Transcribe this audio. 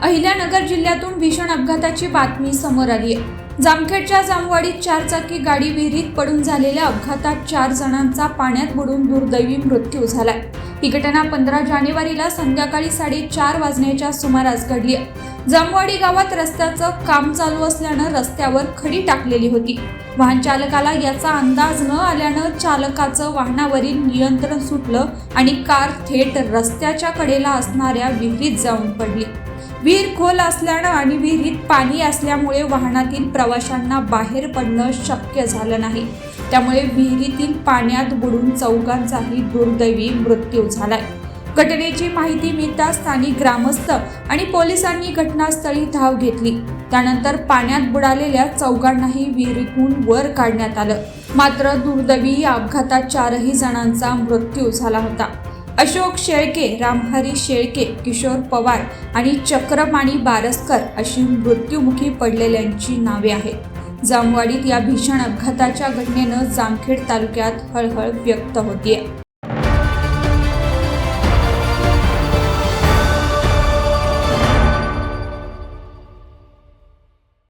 अहिल्यानगर जिल्ह्यातून भीषण अपघाताची बातमी समोर आली आहे। जामखेडच्या जामवाडीत 4 चाकी गाडी विहिरीत पडून झालेल्या अपघातात 4 जणांचा पाण्यात बुडून दुर्दैवी मृत्यू झालाय। ही घटना 15 जानेवारीला संध्याकाळी 4:30 वाजण्याच्या सुमारास घडली आहे। जामवाडी गावात रस्त्याचं काम चालू असल्यानं रस्त्यावर खडी टाकलेली होती। वाहन चालकाला याचा अंदाज न आल्यानं चालकाचं वाहनावरील नियंत्रण सुटलं आणि कार थेट रस्त्याच्या कडेला असणाऱ्या विहिरीत जाऊन पडली। विहीर खोल असल्यानं आणि विहिरीत पाणी असल्यामुळे वाहनातील प्रवाशांना बाहेर पडणं शक्य झालं नाही। त्यामुळे विहिरीतील पाण्यात बुडून चौघांचाही दुर्दैवी मृत्यू झालाय। घटनेची माहिती मिळताच स्थानिक ग्रामस्थ आणि पोलिसांनी घटनास्थळी धाव घेतली। त्यानंतर पाण्यात बुडालेल्या चौघांनाही विहिरीतून वर काढण्यात आलं। मात्र दुर्दैवी या अपघातात 4 जणांचा मृत्यू झाला होता। अशोक शेळके, रामहरी शेळके, किशोर पवार आणि चक्रपाणी बारसकर अशी मृत्युमुखी पडलेल्यांची नावे आहेत। जामवाडीत या भीषण अपघाताच्या घटनेनं जामखेड तालुक्यात हळहळ व्यक्त होतीये।